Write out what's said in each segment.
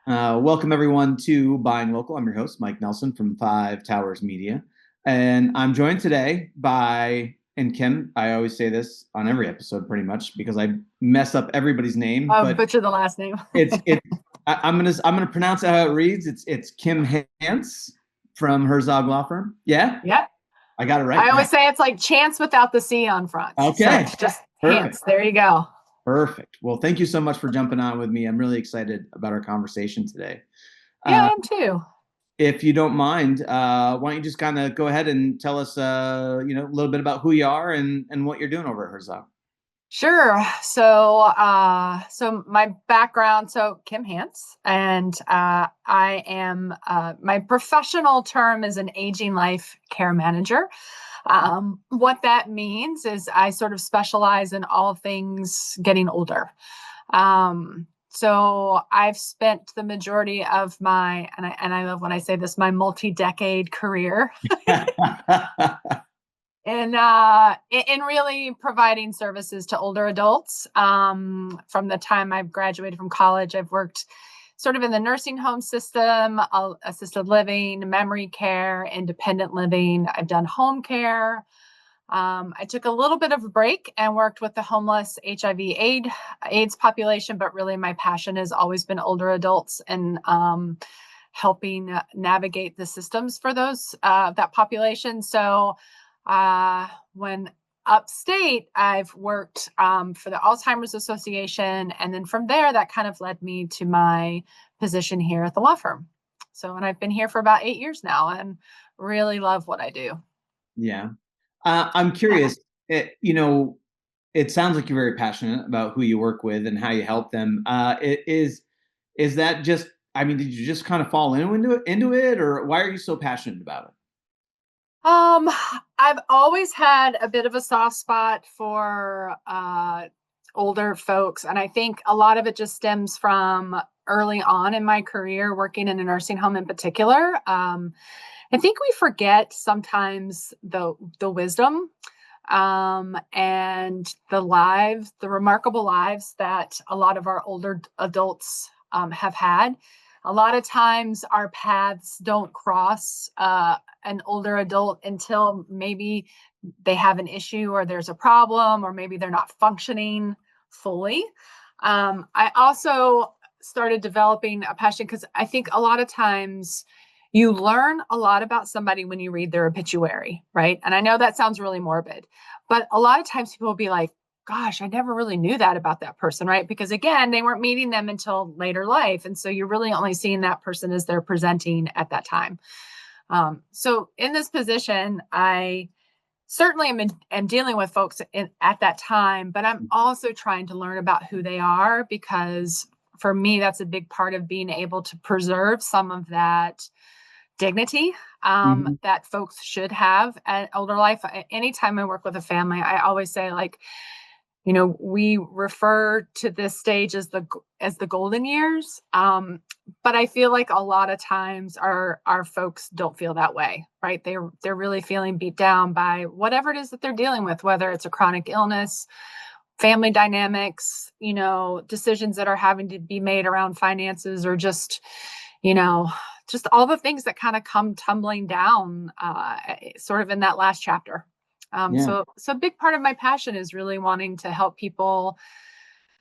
Welcome everyone to Buying Local. I'm your host, Mike Nelson from Five Towers Media. And I'm joined today by, and Kym, I always say this on every episode pretty much because I mess up everybody's name, I'll but butcher the last name. I'm gonna pronounce it how it reads. It's Kym Hance from Herzog Law Firm. Yeah, Yeah. I got it right. I always say it's like chance without the C on front. So Okay, it's just perfect. Hance. There you go. Perfect. Well, thank you so much for jumping on with me. I'm really excited about our conversation today. Yeah, Uh, I am too. If you don't mind, why don't you just kind of go ahead and tell us, a little bit about who you are and what you're doing over at Herzog. Sure. So my background, so Kym Hance, and I am my professional term is an aging life care manager. What that means is I sort of specialize in all things getting older. So I've spent the majority of my, and I love when I say this, my multi-decade career in really providing services to older adults. From the time I've graduated from college, I've worked sort of in the nursing home system, assisted living, memory care, independent living. I've done home care. I took a little bit of a break and worked with the homeless HIV/AIDS population, but really my passion has always been older adults and helping navigate the systems for that population. So when upstate, I've worked for the Alzheimer's Association. And then from there, that kind of led me to my position here at the law firm. And I've been here for about 8 years now and really love what I do. Yeah. I'm curious, it sounds like you're very passionate about who you work with and how you help them. Is that just, I mean, did you just kind of fall into it, or why are you so passionate about it? Um, I've always had a bit of a soft spot for older folks, and I think a lot of it just stems from early on in my career working in a nursing home in particular. I think we forget sometimes the wisdom and the remarkable lives that a lot of our older adults have had. A lot of times our paths don't cross an older adult until maybe they have an issue or there's a problem, or maybe they're not functioning fully. I also started developing a passion because I think a lot of times you learn a lot about somebody when you read their obituary, right? And I know that sounds really morbid, but a lot of times people will be like, gosh, I never really knew that about that person, right? Because again, they weren't meeting them until later life. And so you're really only seeing that person as they're presenting at that time. So in this position, I certainly am dealing with folks at that time, but I'm also trying to learn about who they are, because for me, that's a big part of being able to preserve some of that dignity that folks should have at older life. Anytime I work with a family, I always say, like, we refer to this stage as the golden years. But I feel like a lot of times our folks don't feel that way, right? They're really feeling beat down by whatever it is that they're dealing with, whether it's a chronic illness, family dynamics, decisions that are having to be made around finances, or just all the things that kind of come tumbling down sort of in that last chapter. Yeah. So a big part of my passion is really wanting to help people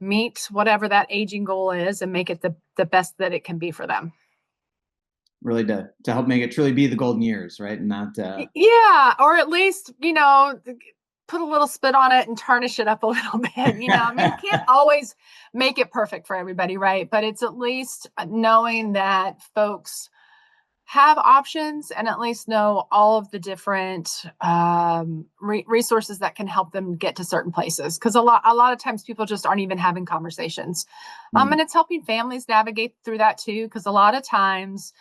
meet whatever that aging goal is and make it the best that it can be for them. Really to help make it truly be the golden years, right? And not Yeah, or at least, put a little spit on it and tarnish it up a little bit. I mean, you can't always make it perfect for everybody, right? But it's at least knowing that folks have options and at least know all of the different resources that can help them get to certain places. Because a lot of times people just aren't even having conversations. And it's helping families navigate through that too. Because a lot of times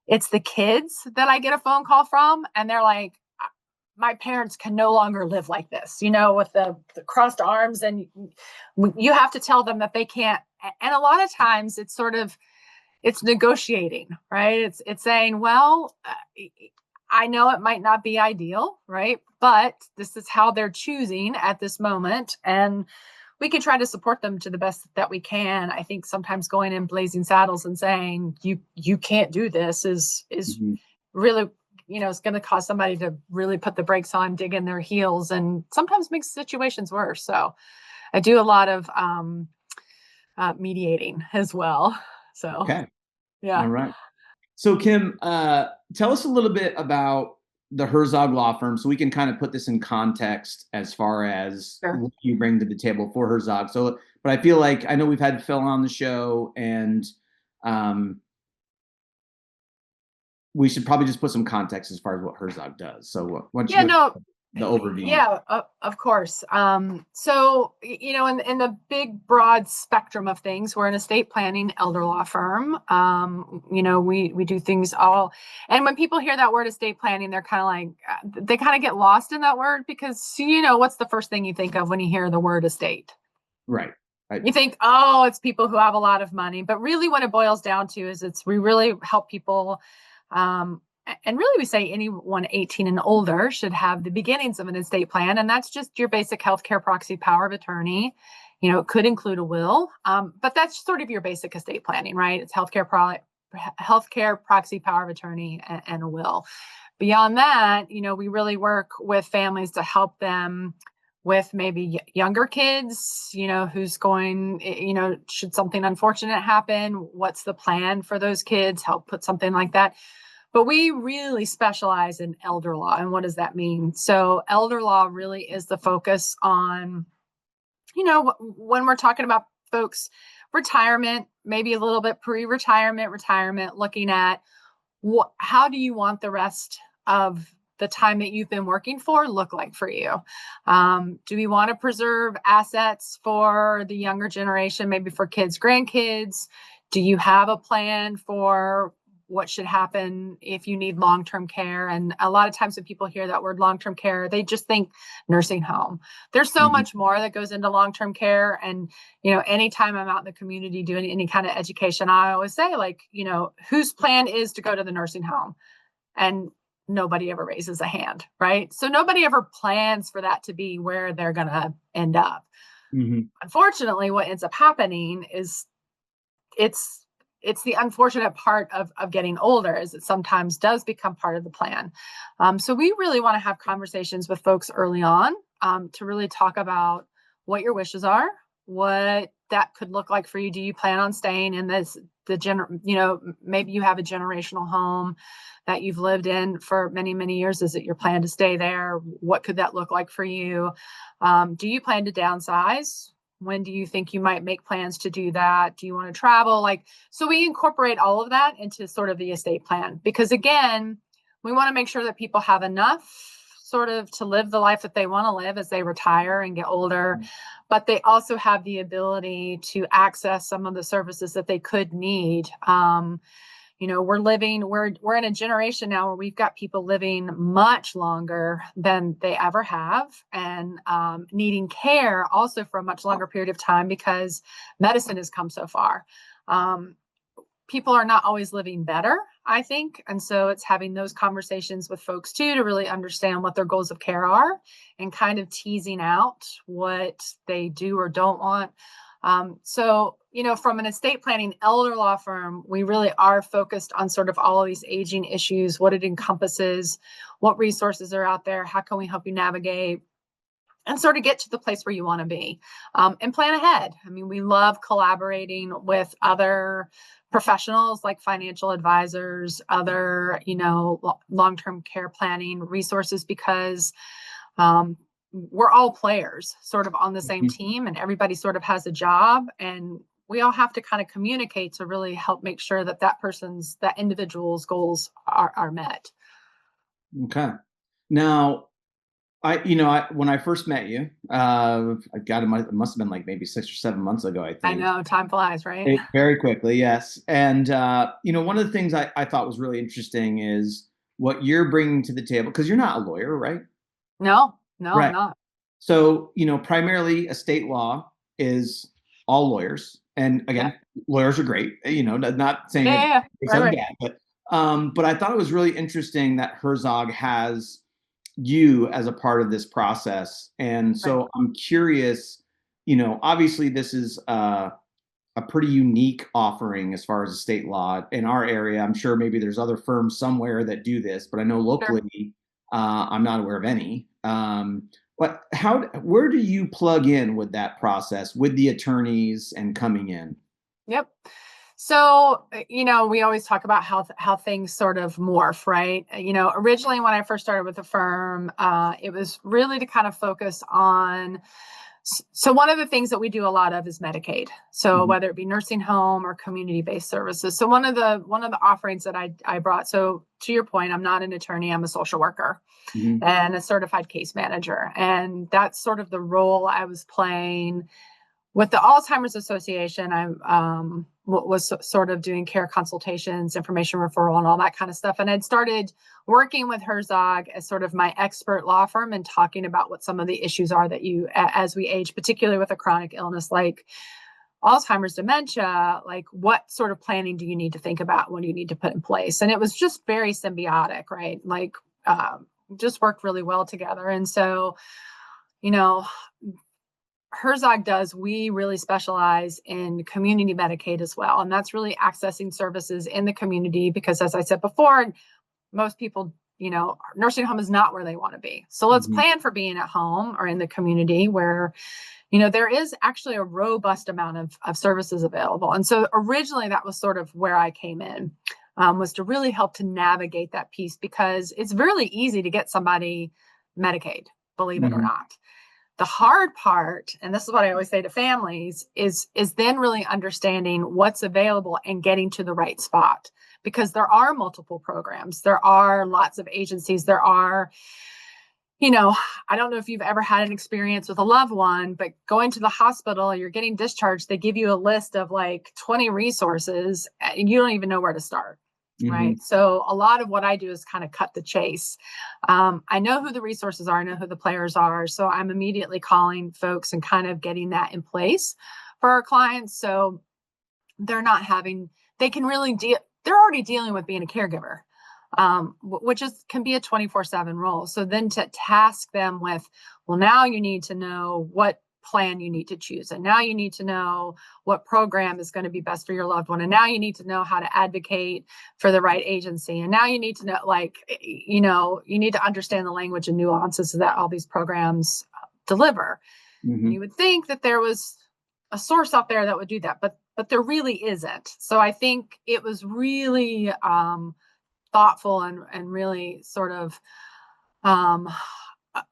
it's the kids that I get a phone call from, and they're like, my parents can no longer live like this, with the crossed arms, and you have to tell them that they can't. And a lot of times it's negotiating, right? It's saying, well, I know it might not be ideal, right? But this is how they're choosing at this moment. And we can try to support them to the best that we can. I think sometimes going in blazing saddles and saying you can't do this is Mhm. really, it's going to cause somebody to really put the brakes on, dig in their heels, and sometimes makes situations worse. So I do a lot of mediating as well. So Okay. yeah. All right. So, Kym, tell us a little bit about the Herzog Law Firm so we can kind of put this in context as far as Sure. what you bring to the table for Herzog. So, but I feel like I know we've had Phil on the show, and um, we should probably just put some context as far as what Herzog does. So, why don't you Yeah, go no, the overview? yeah, of course. So, in the big broad spectrum of things, we're an estate planning elder law firm. We do things all, and when people hear that word estate planning, they're kind of like, they kind of get lost in that word because, what's the first thing you think of when you hear the word estate? Right. Right. You think, oh, it's people who have a lot of money. But really, what it boils down to is we really help people. And really, we say anyone 18 and older should have the beginnings of an estate plan. And that's just your basic healthcare proxy power of attorney. It could include a will, but that's sort of your basic estate planning, right? It's healthcare proxy power of attorney and a will. Beyond that, we really work with families to help them with maybe younger kids, who's going, should something unfortunate happen, what's the plan for those kids, help put something like that. But we really specialize in elder law. And what does that mean? So elder law really is the focus on, when we're talking about folks, retirement, maybe a little bit retirement, looking at how do you want the rest of the time that you've been working for look like for you? Do we want to preserve assets for the younger generation, maybe for kids, grandkids? Do you have a plan for what should happen if you need long-term care? And a lot of times when people hear that word long-term care, they just think nursing home. There's so Mhm. much more that goes into long-term care. And, anytime I'm out in the community doing any kind of education, I always say, like, whose plan is to go to the nursing home? And nobody ever raises a hand, right? So nobody ever plans for that to be where they're going to end up. Mhm. Unfortunately, what ends up happening is it's it's the unfortunate part of getting older is it sometimes does become part of the plan. So we really want to have conversations with folks early on, to really talk about what your wishes are, what that could look like for you. Do you plan on staying in maybe you have a generational home that you've lived in for many, many years. Is it your plan to stay there? What could that look like for you? Do you plan to downsize? When do you think you might make plans to do that? Do you want to travel? So we incorporate all of that into sort of the estate plan, because again, we want to make sure that people have enough sort of to live the life that they want to live as they retire and get older, but they also have the ability to access some of the services that they could need. We're in a generation now where we've got people living much longer than they ever have, and needing care also for a much longer period of time because medicine has come so far. People are not always living better, I think. And so it's having those conversations with folks too, to really understand what their goals of care are and kind of teasing out what they do or don't want. From an estate planning elder law firm, we really are focused on sort of all of these aging issues, what it encompasses, what resources are out there, how can we help you navigate and sort of get to the place where you want to be, and plan ahead. I mean, we love collaborating with other professionals like financial advisors, other, long-term care planning resources, because we're all players sort of on the same Mhm. team, and everybody sort of has a job, and we all have to kind of communicate to really help make sure that that individual's goals are met. Okay. Now, when I first met you, I got it must have been like maybe 6 or 7 months ago, I I think. know time flies, right? Very quickly, yes. And one of the things I thought was really interesting is what you're bringing to the table, because you're not a lawyer, right? No, no, I'm Right. not. So, primarily estate law is all lawyers. And Yeah. again, lawyers are great, not saying Yeah, it yeah, yeah. makes Right, them right. bad, but I thought it was really interesting that Herzog has you as a part of this process. And Right. so I'm curious, obviously this is a pretty unique offering as far as the state law in our area. I'm sure maybe there's other firms somewhere that do this, but I know Sure. locally, I'm not aware of any. But where do you plug in with that process with the attorneys and coming in? Yep. So, we always talk about how things sort of morph, right? Originally when I first started with the firm, it was really to kind of focus on. So one of the things that we do a lot of is Medicaid. So Mhm, whether it be nursing home or community-based services. So one of the offerings that I brought. So to your point, I'm not an attorney. I'm a social worker mhm, and a certified case manager, and that's sort of the role I was playing with the Alzheimer's Association. I was sort of doing care consultations, information referral, and all that kind of stuff. And I'd started working with Herzog as sort of my expert law firm and talking about what some of the issues are that as we age, particularly with a chronic illness like Alzheimer's dementia, like what sort of planning do you need to think about? What do you need to put in place? And it was just very symbiotic, right? Like, just worked really well together. And so, you know, we really specialize in community Medicaid as well. And that's really accessing services in the community because, as I said before, most people, nursing home is not where they want to be. So let's mhm, plan for being at home or in the community where, there is actually a robust amount of services available. And so originally that was sort of where I came in, was to really help to navigate that piece because it's really easy to get somebody Medicaid, believe it or mhm, not. The hard part, and this is what I always say to families, is then really understanding what's available and getting to the right spot because there are multiple programs, there are lots of agencies, there are, I don't know if you've ever had an experience with a loved one, but going to the hospital, you're getting discharged, they give you a list of like 20 resources and you don't even know where to start. mhm, Right. So a lot of what I do is kind of cut the chase. I know who the resources are, I know who the players are. So I'm immediately calling folks and kind of getting that in place for our clients. So they're not having, they can really deal, they're already dealing with being a caregiver, which can be a 24/7 role. So then to task them with, well, now you need to know what plan you need to choose. And now you need to know what program is going to be best for your loved one. And now you need to know how to advocate for the right agency. And now you need to know, like, you need to understand the language and nuances that all these programs deliver. And mhm, you would think that there was a source out there that would do that, but there really isn't. So I think it was really thoughtful and really sort of um,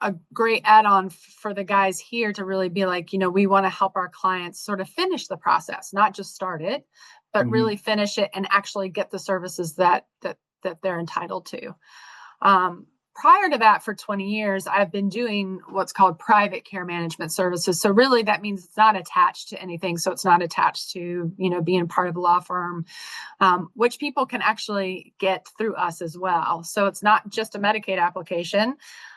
a great add-on for the guys here to really be like, we want to help our clients sort of finish the process, not just start it, but mhm, really finish it and actually get the services that they're entitled to. Um, Prior to that, for 20 years, I've been doing what's called private care management services. So really that means it's not attached to anything. So it's not attached to, being part of a law firm, which people can actually get through us as well. So it's not just a Medicaid application.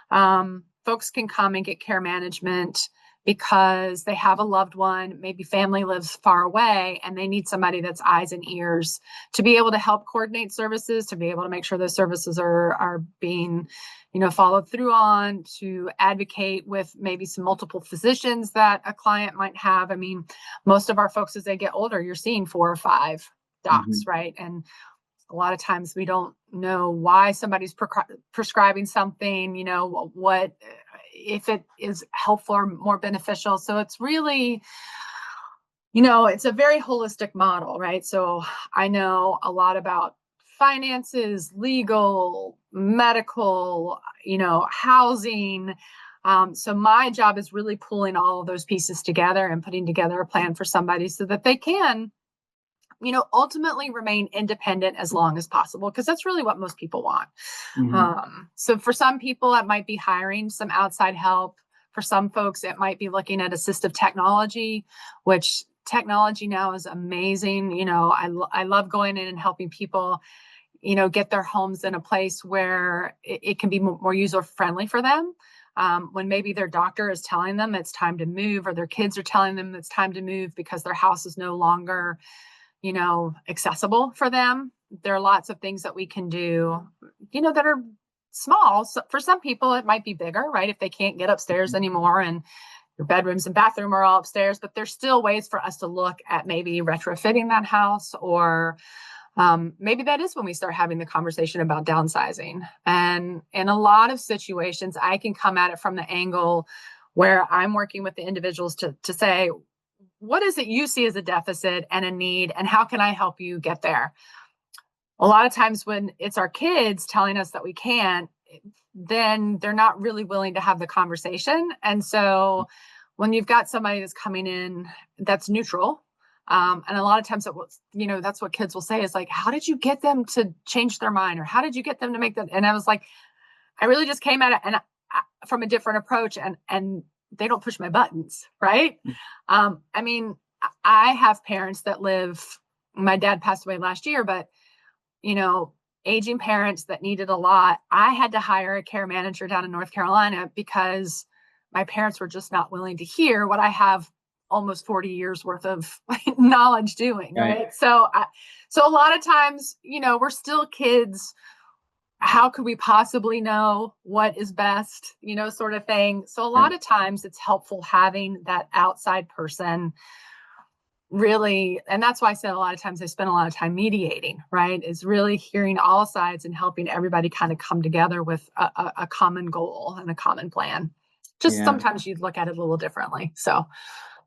Folks can come and get care management because they have a loved one, maybe family lives far away, and they need somebody that's eyes and ears to be able to help coordinate services, to be able to make sure those services are being, followed through on, to advocate with maybe some multiple physicians that a client might have. I mean, most of our folks, as they get older, you're seeing 4 or 5 docs, mhm, right? And a lot of times we don't know why somebody's prescribing something, what if it is helpful or more beneficial. So it's really, it's a very holistic model, right? So I know a lot about finances, legal, medical, housing. So my job is really pulling all of those pieces together and putting together a plan for somebody so that they can, ultimately remain independent as long as possible, because that's really what most people want. mhm, So for some people, it might be hiring some outside help. For some folks, it might be looking at assistive technology, which technology now is amazing. I love going in and helping people, get their homes in a place where it can be more user friendly for them. When maybe their doctor is telling them it's time to move, or their kids are telling them it's time to move because their house is no longer accessible for them. There are lots of things that we can do, that are small. So for some people, it might be bigger, right? If they can't get upstairs anymore and your bedrooms and bathroom are all upstairs, but there's still ways for us to look at maybe retrofitting that house, or maybe that is when we start having the conversation about downsizing. And in a lot of situations, I can come at it from the angle where I'm working with the individuals to say, what is it you see as a deficit and a need, and how can I help you get there? A lot of times when it's our kids telling us that we can't, then they're not really willing to have the conversation. And so when you've got somebody that's coming in that's neutral, and a lot of times that's what kids will say is like, how did you get them to change their mind? Or how did you get them to make that? And I was like, I really just came at it from a different approach, and they don't push my buttons. Right. I mean, I have parents that my dad passed away last year, but aging parents that needed a lot. I had to hire a care manager down in North Carolina because my parents were just not willing to hear what I have almost 40 years worth of knowledge doing. Right. So a lot of times, we're still kids. How could we possibly know what is best, sort of thing. So a lot of times it's helpful having that outside person, really. And that's why I said a lot of times I spend a lot of time mediating, right? Is really hearing all sides and helping everybody kind of come together with a common goal and a common plan. Just sometimes you'd look at it a little differently. So,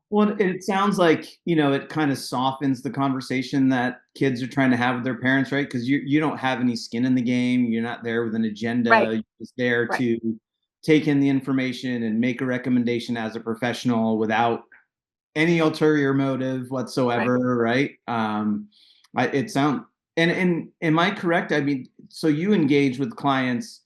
well, it sounds like, it kind of softens the conversation that kids are trying to have with their parents, right? Because you don't have any skin in the game. You're not there with an agenda. right, You're just there right, to take in the information and make a recommendation as a professional without any ulterior motive right. whatsoever, right? It sound and am I correct? I mean, so you engage with clients.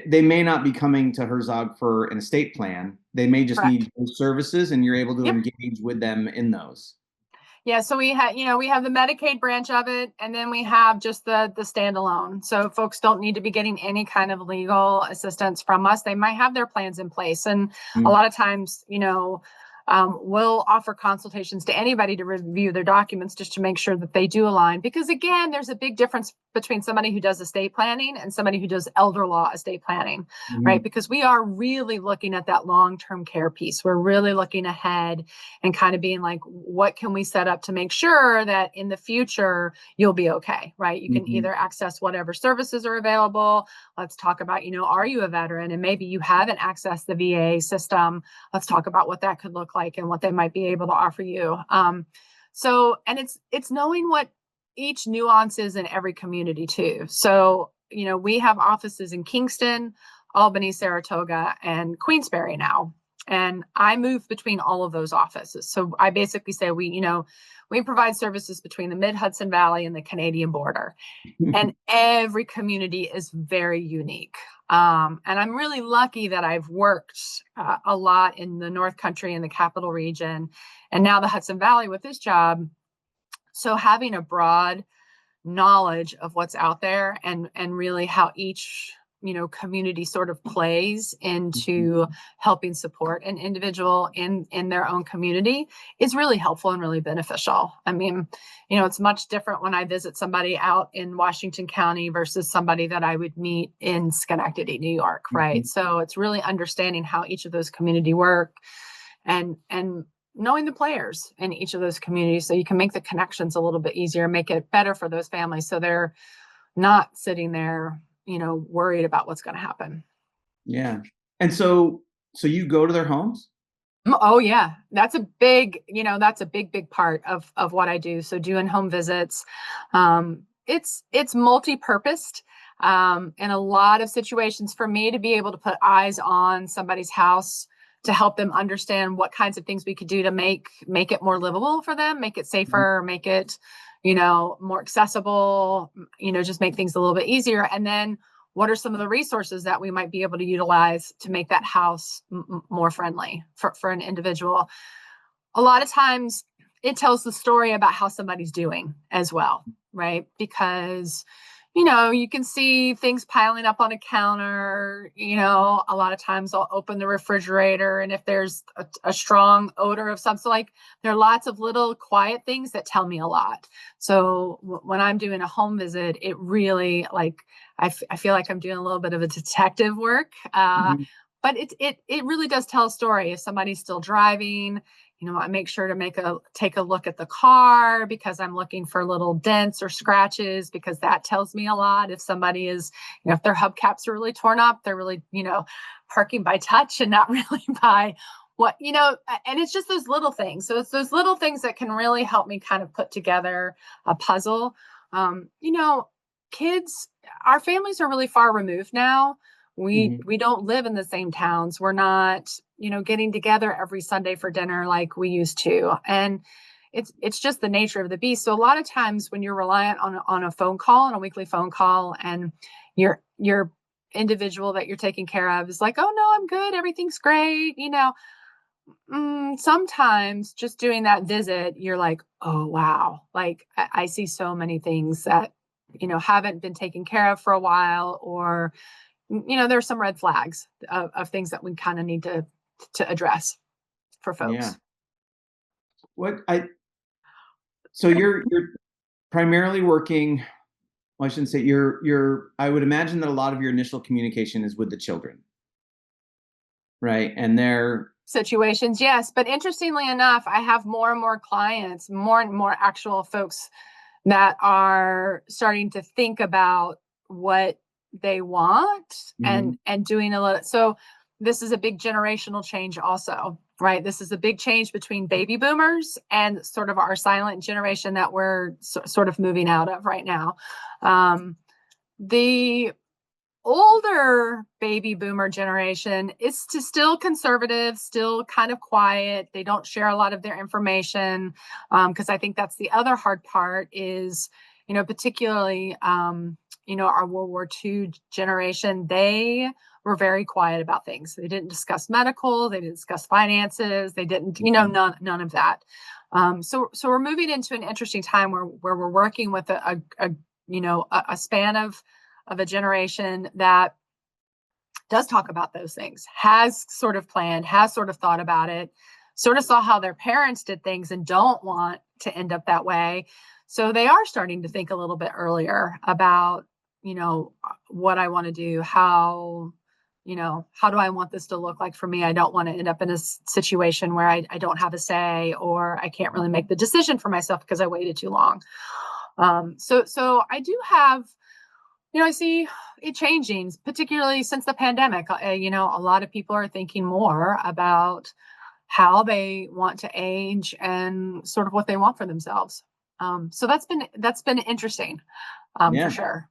They may not be coming to Herzog for an estate plan. They may just Correct. need those services, and you're able to Yep. engage with them in those. Yeah, so we have the Medicaid branch of it, and then we have just the standalone. So folks don't need to be getting any kind of legal assistance from us. They might have their plans in place, and a Mm. lot of times, we'll offer consultations to anybody to review their documents just to make sure that they do align. Because again, there's a big difference between somebody who does estate planning and somebody who does elder law estate planning, right? Mhm. Because we are really looking at that long-term care piece. We're really looking ahead and kind of being like, what can we set up to make sure that in the future you'll be okay, right? You can Mhm. either access whatever services are available. Let's talk about, are you a veteran and maybe you haven't accessed the VA system? Let's talk about what that could look like and what they might be able to offer you. And it's knowing what each nuance is in every community too. So, we have offices in Kingston, Albany, Saratoga, and Queensbury now. And I move between all of those offices. So I basically say we provide services between the Mid-Hudson Valley and the Canadian border. And every community is very unique. And I'm really lucky that I've worked a lot in the North Country and the Capital Region, and now the Hudson Valley with this job. So having a broad knowledge of what's out there and really how each community sort of plays into helping support an individual in their own community is really helpful and really beneficial. I mean, it's much different when I visit somebody out in Washington County versus somebody that I would meet in Schenectady, New York, right? Mhm. So it's really understanding how each of those community work and knowing the players in each of those communities so you can make the connections a little bit easier, make it better for those families so they're not sitting there, worried about what's going to happen. Yeah. And so you go to their homes? Oh yeah, that's a big part of what I do. So doing home visits, it's multi-purposed. In a lot of situations for me to be able to put eyes on somebody's house to help them understand what kinds of things we could do to make it more livable for them, make it Mhm. safer, make it, more accessible, just make things a little bit easier. And then what are some of the resources that we might be able to utilize to make that house more friendly for an individual? A lot of times it tells the story about how somebody's doing as well, right? Because you can see things piling up on a counter. A lot of times I'll open the refrigerator, and if there's a strong odor of something, like there are lots of little quiet things that tell me a lot. So when I'm doing a home visit, it really I feel like I'm doing a little bit of a detective work. Mhm. but it really does tell a story. If somebody's still driving, I make sure to take a look at the car because I'm looking for little dents or scratches, because that tells me a lot. If somebody is, if their hubcaps are really torn up, they're really, parking by touch and not really by what, and it's just those little things. So it's those little things that can really help me kind of put together a puzzle. Kids, our families are really far removed now. We Mhm. we don't live in the same towns. We're not, getting together every Sunday for dinner like we used to. And it's just the nature of the beast. So a lot of times when you're reliant on a phone call, on a weekly phone call, and your individual that you're taking care of is like, "Oh no, I'm good. Everything's great." Sometimes just doing that visit, you're like, "Oh wow." Like I see so many things that, haven't been taken care of for a while, or there's some red flags of things that we kind of need to address for Yeah. folks. What I so you're primarily working, well, I shouldn't say you're I would imagine that a lot of your initial communication is with the children, right? And they're Situations, yes. But interestingly enough, I have more and more clients, more and more actual folks that are starting to think about what they want, and Mhm. doing a little. So this is a big generational change also, right? This is a big change between baby boomers and sort of our silent generation that we're sort of moving out of right now. The older baby boomer generation is still conservative, still kind of quiet. They don't share a lot of their information, because I think that's the other hard part is, particularly, our World War II generation, they were very quiet about things. They didn't discuss medical, they didn't discuss finances, they didn't, Mhm. none of that. So we're moving into an interesting time where we're working with a span of a generation that does talk about those things, has sort of planned, has sort of thought about it, sort of saw how their parents did things and don't want to end up that way. So they are starting to think a little bit earlier about, what I want to do, how do I want this to look like for me? I don't want to end up in a situation where I don't have a say, or I can't really make the decision for myself because I waited too long. So I do have, I see it changing, particularly since the pandemic. A lot of people are thinking more about how they want to age and sort of what they want for themselves. So that's been interesting, for Yeah. sure.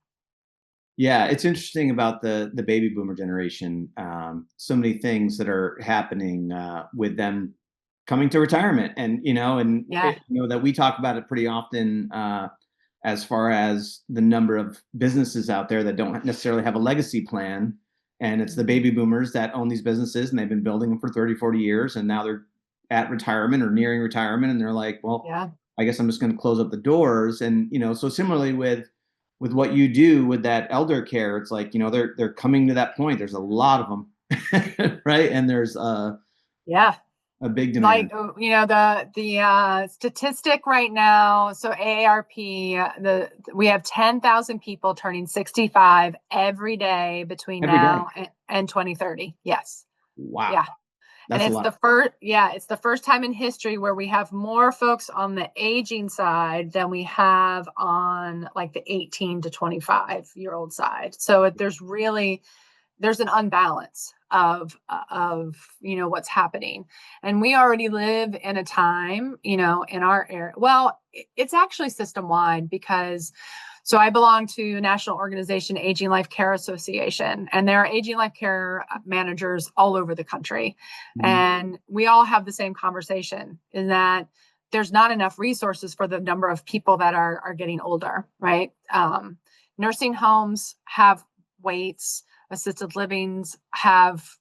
Yeah, it's interesting about the baby boomer generation. So many things that are happening with them coming to retirement, and Yeah, that we talk about it pretty often, as far as the number of businesses out there that don't necessarily have a legacy plan, and it's the mhm, baby boomers that own these businesses, and they've been building them for 30, 40 years, and now they're at retirement or nearing retirement, and they're like, well, yeah, I guess I'm just going to close up the doors. And so similarly with what you do with that elder care, it's like they're coming to that point. There's a lot of them, right? And there's yeah. a big Like, demand. the statistic right now. So AARP, we have 10,000 people turning 65 every day between Every day. now and 2030. Yes. Wow, Yeah. And that's a lot. it's the first time in history where we have more folks on the aging side than we have on like the 18 to 25-year-old side. So there's an unbalance of what's happening, and we already live in a time, in our area. Well, it's actually system wide, because so I belong to a national organization, Aging Life Care Association, and there are aging life care managers all over the country. Mhm. And we all have the same conversation, in that there's not enough resources for the number of people that are getting older, right? Nursing homes have waits, assisted livings have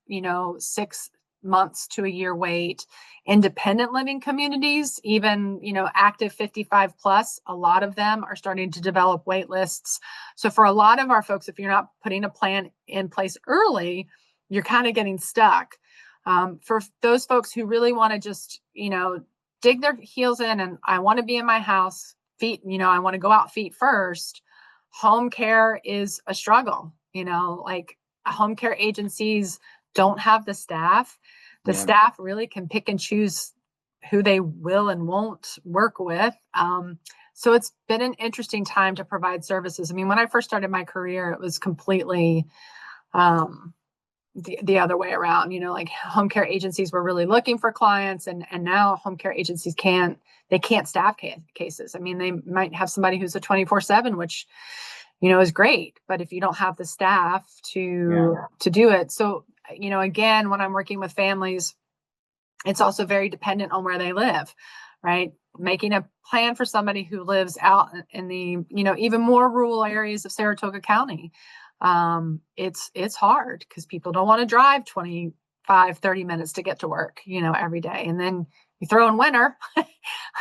6 months to a year wait. Independent living communities, even active 55 plus, a lot of them are starting to develop wait lists. So for a lot of our folks, if you're not putting a plan in place early, you're kind of getting stuck. For those folks who really want to just dig their heels in, and I want to be in my house feet, I want to go out feet first, home care is a struggle. Like home care agencies don't have the Yeah. staff really can pick and choose who they will and won't work with. So it's been an interesting time to provide services. I mean, when I first started my career, it was completely um, the other way around. Like home care agencies were really looking for clients, and now home care agencies can't staff cases. I mean, they might have somebody who's a 24/7, which is great, but if you don't have the staff Yeah. to do it. So again, when I'm working with families, it's also very dependent on where they live, right? Making a plan for somebody who lives out in the even more rural areas of Saratoga County, it's hard because people don't want to drive 25-30 minutes to get to work every day. And then you throw in winter,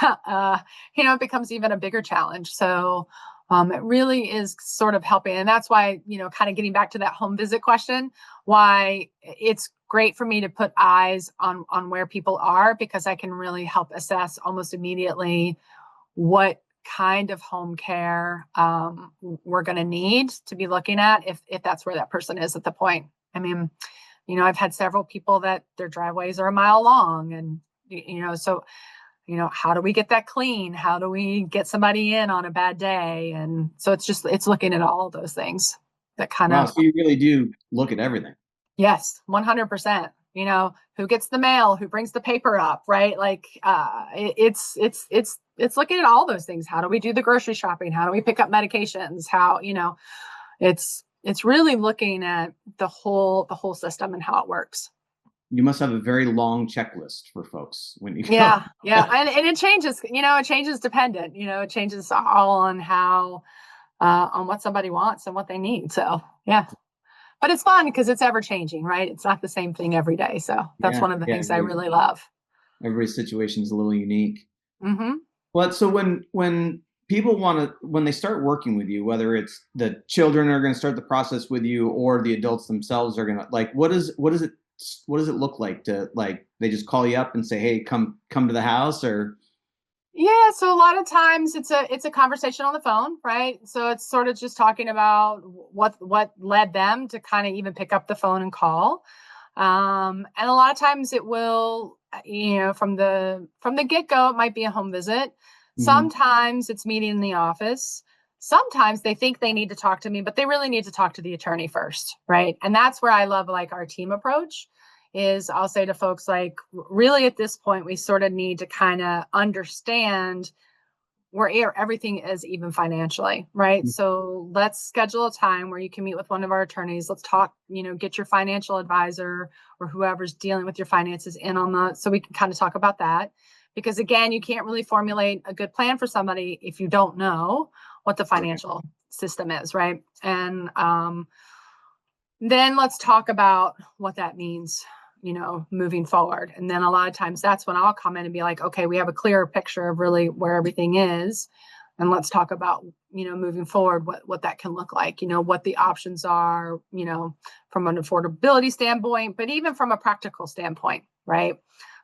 it becomes even a bigger challenge. So it really is sort of helping. And that's why, kind of getting back to that home visit question, why it's great for me to put eyes on where people are, because I can really help assess almost immediately what kind of home care we're going to need to be looking at if that's where that person is at the point. I mean, I've had several people that their driveways are a mile long, and so how do we get that clean? How do we get somebody in on a bad day? And so it's looking at all of those things that kind Wow. of. So you really do look at everything. Yes, 100%. Who gets the mail, who brings the paper up, right? Like it's looking at all those things. How do we do the grocery shopping? How do we pick up medications? How, it's really looking at the whole system and how it works. You must have a very long checklist for folks when you go. Yeah, yeah. And it changes, it changes dependent, it changes all on how on what somebody wants and what they need. So yeah. But it's fun because it's ever changing, right? It's not the same thing every day. So that's Yeah. one of the Yeah. things I really love. Everybody's situation is a little unique. Hmm. But so when people want to, when they start working with you, whether it's the children are going to start the process with you or the adults themselves are going to, like, what does it look like to, like, they just call you up and say, hey, come to the house? Or Yeah, so a lot of times it's a conversation on the phone, right? So it's sort of just talking about what led them to kind of even pick up the phone and call. And a lot of times it will, from the get-go, it might be a home visit. Mhm. Sometimes it's meeting in the office. Sometimes they think they need to talk to me, but they really need to talk to the attorney first, right? And that's where I love like our team approach is I'll say to folks like, really at this point, we sort of need to kind of understand where everything is even financially, right? So let's schedule a time where you can meet with one of our attorneys. Let's talk, get your financial advisor or whoever's dealing with your finances in on the, so we can kind of talk about that. Because again, you can't really formulate a good plan for somebody if you don't know what the Right. financial system is, right? And then let's talk about what that means, moving forward. And then a lot of times that's when I'll come in and be like, okay, we have a clearer picture of really where everything is. And let's talk about, moving forward, what that can look like, what the options are, from an affordability standpoint, but even from a practical standpoint, right?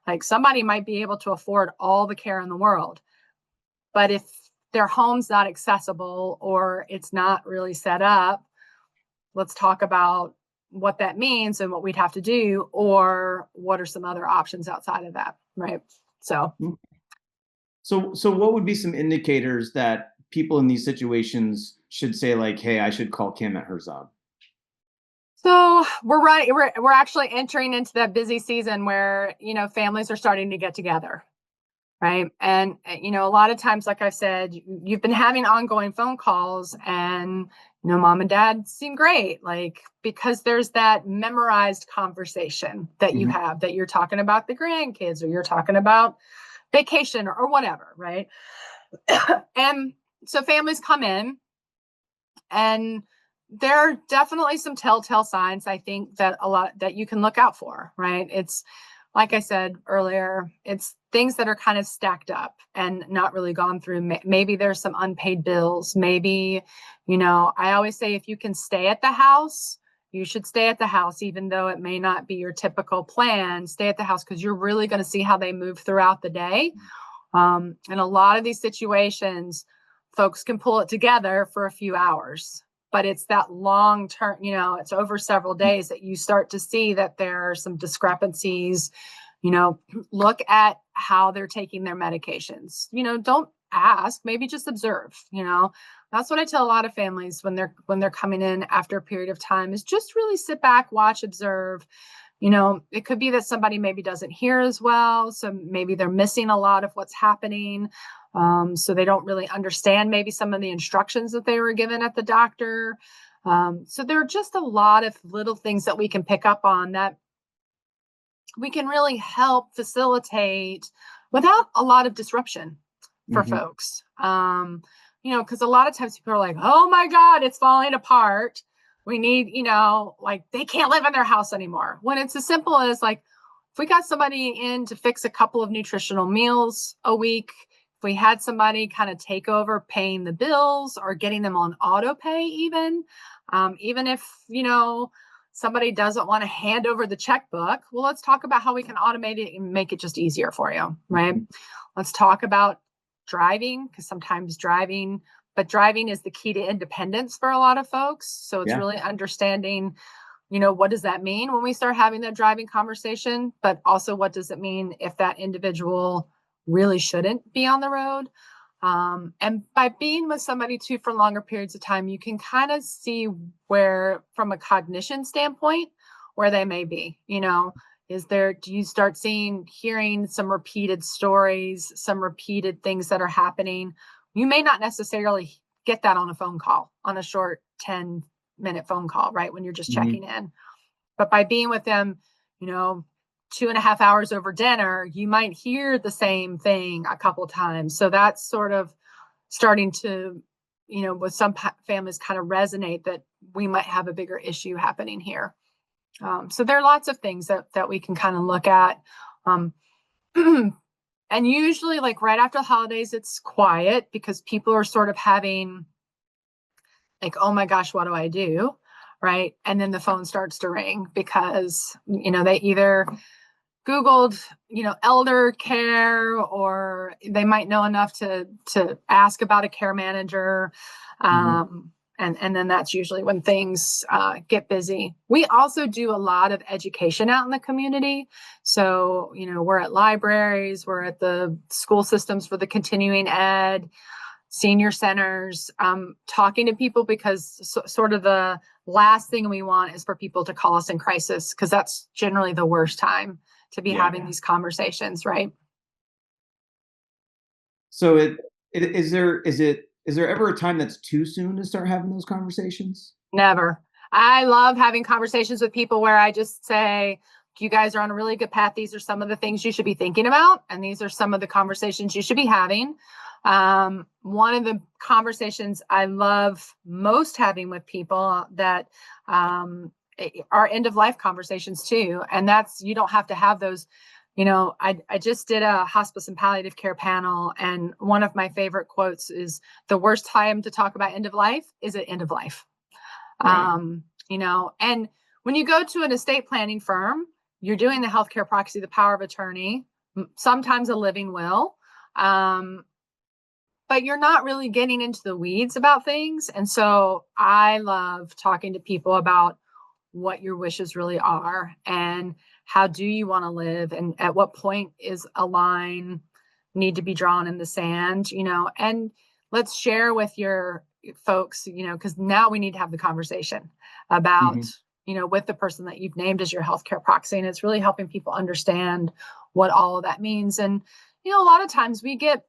Like somebody might be able to afford all the care in the world, but if their home's not accessible or it's not really set up, let's talk about what that means and what we'd have to do, or what are some other options outside of that, right? So So what would be some indicators that people in these situations should say, like, hey, I should call Kym at Herzog? so we're right, we're actually entering into that busy season where families are starting to get together, right? And a lot of times, like I said, you've been having ongoing phone calls, and mom and dad seem great, like because there's that memorized conversation that you Mhm. have, that you're talking about the grandkids or you're talking about vacation or whatever, right? And so families come in, and there are definitely some telltale signs, I think, that a lot that you can look out for, right? It's like I said earlier, it's things that are kind of stacked up and not really gone through. Maybe there's some unpaid bills. Maybe, I always say if you can stay at the house, you should stay at the house, even though it may not be your typical plan. Stay at the house because you're really going to see how they move throughout the day. And a lot of these situations, folks can pull it together for a few hours. but it's that long term, it's over several days that you start to see that there are some discrepancies. Look at how they're taking their medications. Don't ask, maybe just observe. That's what I tell a lot of families when they're coming in after a period of time, is just really sit back, watch, observe. It could be that somebody maybe doesn't hear as well, so maybe they're missing a lot of what's happening. So they don't really understand maybe some of the instructions that they were given at the doctor. So there are just a lot of little things that we can pick up on that we can really help facilitate without a lot of disruption for Mm-hmm. folks. Because a lot of times people are like, oh my God, it's falling apart. We need, like they can't live in their house anymore. When it's as simple as like, if we got somebody in to fix a couple of nutritional meals a week, if we had somebody kind of take over paying the bills or getting them on auto pay, even if, somebody doesn't want to hand over the checkbook, well, let's talk about how we can automate it and make it just easier for you, right? Mm-hmm. Let's talk about driving, because sometimes driving is the key to independence for a lot of folks. So it's Yeah. really understanding, what does that mean when we start having that driving conversation, but also what does it mean if that individual really shouldn't be on the road? And by being with somebody too for longer periods of time, you can kind of see where, from a cognition standpoint, where they may be. Do you start hearing some repeated stories, some repeated things that are happening? You may not necessarily get that on a phone call, on a short 10-minute phone call, right? When you're just Mm-hmm. checking in. But by being with them, 2.5 hours over dinner, you might hear the same thing a couple times. So that's sort of starting to, with some families kind of resonate that we might have a bigger issue happening here. So there are lots of things that we can kind of look at. And usually like right after the holidays, it's quiet because people are sort of having like, oh my gosh, what do I do? Right. And then the phone starts to ring because, they either Googled, elder care, or they might know enough to ask about a care manager. Mm-hmm. And then that's usually when things get busy. We also do a lot of education out in the community. So, we're at libraries, we're at the school systems for the continuing ed, senior centers, talking to people, because sort of the last thing we want is for people to call us in crisis, because that's generally the worst time to be Yeah. having these conversations, right? So is there ever a time that's too soon to start having those conversations? Never. I love having conversations with people where I just say, you guys are on a really good path. These are some of the things you should be thinking about, and these are some of the conversations you should be having. One of the conversations I love most having with people that are end of life conversations too. And that's, you don't have to have those. I just did a hospice and palliative care panel, and one of my favorite quotes is, the worst time to talk about end of life is at end of life. Right. And when you go to an estate planning firm, you're doing the healthcare proxy, the power of attorney, sometimes a living will. But you're not really getting into the weeds about things. And so I love talking to people about what your wishes really are and how do you want to live, and at what point is a line need to be drawn in the sand, and let's share with your folks, because now we need to have the conversation about, Mm-hmm. with the person that you've named as your healthcare proxy. And it's really helping people understand what all of that means. And, a lot of times we get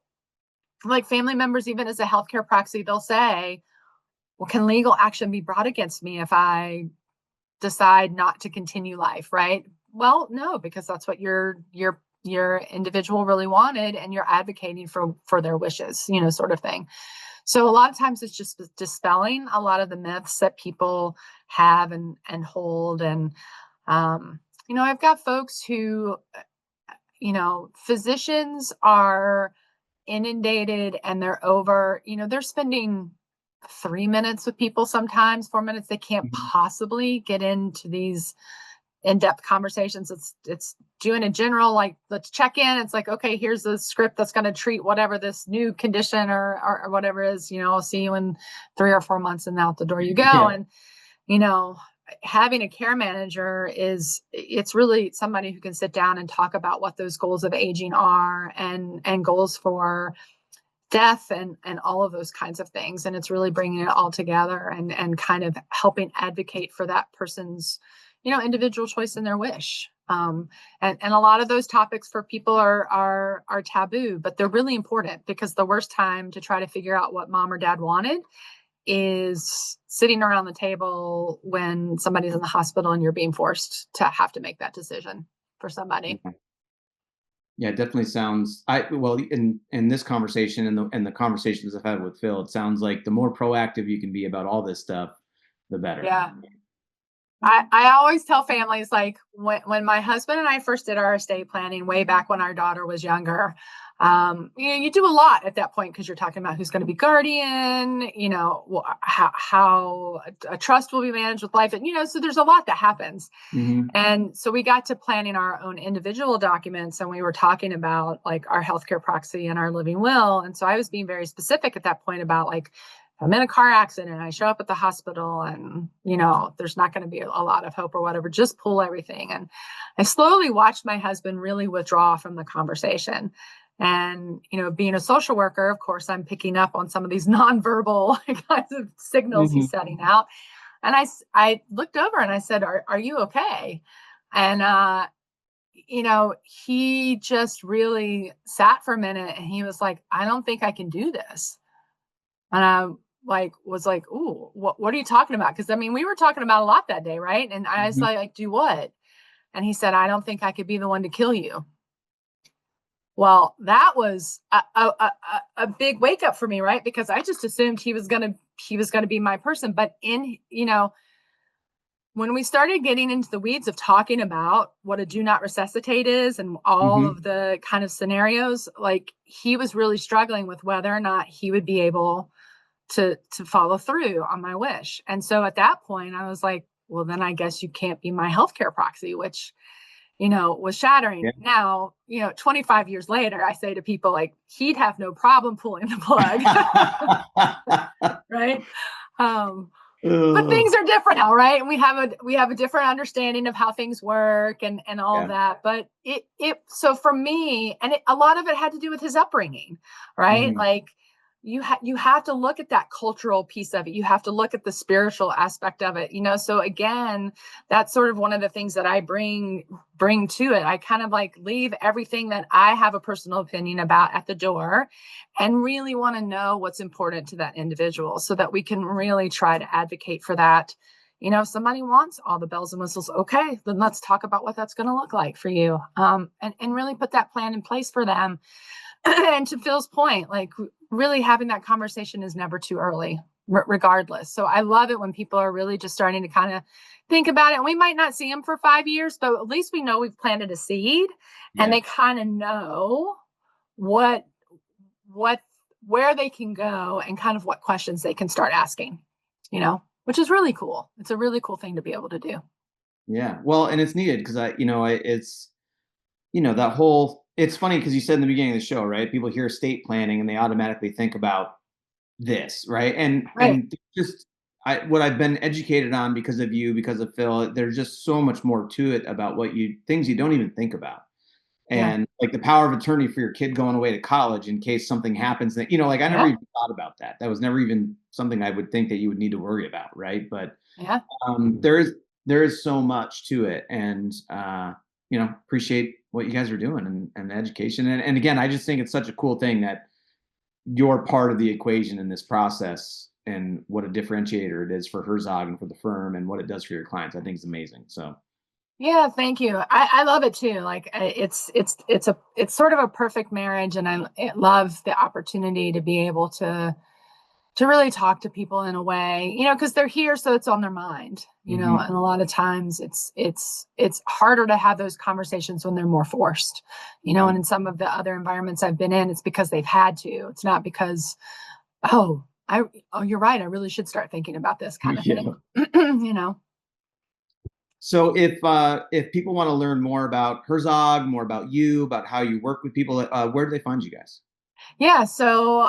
like family members, even as a healthcare proxy, they'll say, well, can legal action be brought against me if I decide not to continue life? Right. Well, no, because that's what your individual really wanted, and you're advocating for their wishes, sort of thing. So a lot of times it's just dispelling a lot of the myths that people have and hold. And I've got folks who, physicians are inundated, and they're spending 3 minutes with people, sometimes 4 minutes. They can't Mm-hmm. possibly get into these in-depth conversations. It's doing a general, like, let's check in. It's like, okay, here's the script that's going to treat whatever this new condition or whatever is, I'll see you in 3 or 4 months, and out the door you go. Yeah. And, having a care manager it's really somebody who can sit down and talk about what those goals of aging are, and goals for death, and all of those kinds of things. And it's really bringing it all together, and kind of helping advocate for that person's, individual choice and their wish. And a lot of those topics for people are taboo, but they're really important, because the worst time to try to figure out what mom or dad wanted is sitting around the table when somebody's in the hospital and you're being forced to have to make that decision for somebody. Yeah, it definitely sounds. Well, in this conversation and the conversations I've had with Phil, it sounds like the more proactive you can be about all this stuff, the better. Yeah. I always tell families, like, when my husband and I first did our estate planning way back when our daughter was younger, you do a lot at that point, because you're talking about who's going to be guardian, how a trust will be managed with life. And, so there's a lot that happens. Mm-hmm. And so we got to planning our own individual documents, and we were talking about, like, our healthcare proxy and our living will. And so I was being very specific at that point about, like, I'm in a car accident, I show up at the hospital, and, there's not going to be a lot of hope or whatever, just pull everything. And I slowly watched my husband really withdraw from the conversation. And, being a social worker, of course, I'm picking up on some of these nonverbal kinds of signals Mm-hmm. he's setting out. And I looked over and I said, are you okay? And, he just really sat for a minute, and he was like, I don't think I can do this. And I was like, ooh, what are you talking about? Because, we were talking about a lot that day, right? And I was Mm-hmm. like, do what? And he said, I don't think I could be the one to kill you. Well, that was a big wake up for me, right? Because I just assumed he was gonna be my person. But when we started getting into the weeds of talking about what a do not resuscitate is, and all Mm-hmm. of the kind of scenarios, like, he was really struggling with whether or not he would be able to follow through on my wish. And so at that point, I was like, well, then I guess you can't be my healthcare proxy, which, was shattering. Yeah. Now, 25 years later, I say to people, like, he'd have no problem pulling the plug. Right. But Ugh. things are different now, right? And we have a different understanding of how things work, and all of Yeah. that. But so for me, and a lot of it had to do with his upbringing, right? Mm-hmm. Like, you have to look at that cultural piece of it. You have to look at the spiritual aspect of it. So again, that's sort of one of the things that I bring to it. I kind of, like, leave everything that I have a personal opinion about at the door, and really want to know what's important to that individual, so that we can really try to advocate for that. If somebody wants all the bells and whistles, okay, then let's talk about what that's going to look like for you. And really put that plan in place for them. And to Phil's point, like, really having that conversation is never too early, regardless. So I love it when people are really just starting to kind of think about it. And we might not see them for 5 years, but at least we know we've planted a seed, and Yeah. they kind of know what where they can go, and kind of what questions they can start asking, which is really cool. It's a really cool thing to be able to do. Yeah. Well, and it's needed because it's, that whole, it's funny because you said in the beginning of the show, right? People hear estate planning and they automatically think about this, right? And Right. just what I've been educated on because of you, because of Phil, there's just so much more to it about things you don't even think about. Yeah. And like the power of attorney for your kid going away to college in case something happens that, like I never Yeah. even thought about that. That was never even something I would think that you would need to worry about, right? But Yeah. there is so much to it, and appreciate what you guys are doing, and the education, and again, I just think it's such a cool thing that you're part of the equation in this process, and what a differentiator it is for Herzog and for the firm, and what it does for your clients. I think it's amazing. So Yeah, thank you. I love it too. Like, it's sort of a perfect marriage, and I love the opportunity to be able to really talk to people in a way, because they're here, so it's on their mind, mhm. and a lot of times it's harder to have those conversations when they're more forced, Yeah. and in some of the other environments I've been in, it's because they've had to. It's not because, oh, you're right, I really should start thinking about this kind of Yeah. thing. So if people want to learn more about Herzog, more about you, about how you work with people, where do they find you guys? Yeah, so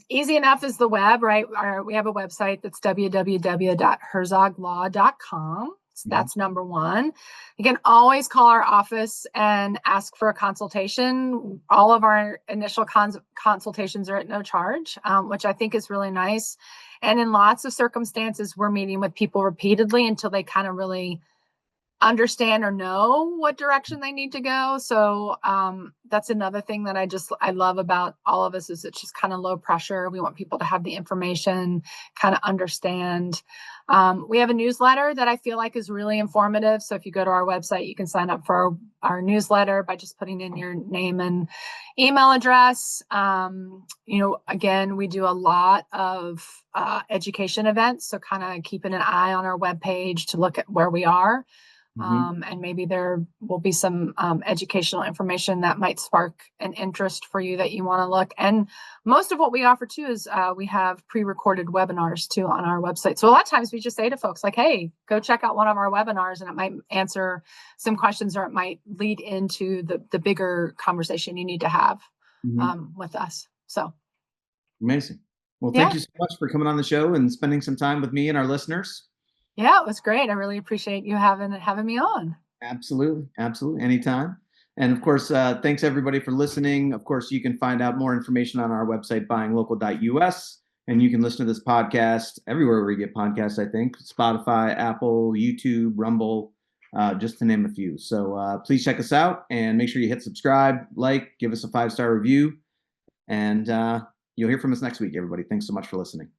easy enough is the web, right? We have a website that's www.herzoglaw.com. Mhm. That's number one. You can always call our office and ask for a consultation. All of our initial consultations are at no charge, which I think is really nice. And in lots of circumstances, we're meeting with people repeatedly until they kind of really understand or know what direction they need to go. So that's another thing that I love about all of us is it's just kind of low pressure. We want people to have the information, kind of understand. We have a newsletter that I feel like is really informative. So if you go to our website, you can sign up for our newsletter by just putting in your name and email address. Again, we do a lot of education events. So kind of keeping an eye on our webpage to look at where we are. Mhm. And maybe there will be some educational information that might spark an interest for you that you want to look. And most of what we offer too is we have pre-recorded webinars too on our website. So a lot of times we just say to folks like, hey, go check out one of our webinars and it might answer some questions or it might lead into the bigger conversation you need to have Mhm. with us. So, Amazing. Well, thank yeah. you so much for coming on the show and spending some time with me and our listeners. Yeah, it was great. I really appreciate you having me on. Absolutely. Absolutely. Anytime. And of course, thanks everybody for listening. Of course, you can find out more information on our website, buyinglocal.us. And you can listen to this podcast everywhere where you get podcasts, I think Spotify, Apple, YouTube, Rumble, just to name a few. So please check us out and make sure you hit subscribe, like, give us a 5-star review. And you'll hear from us next week, everybody. Thanks so much for listening.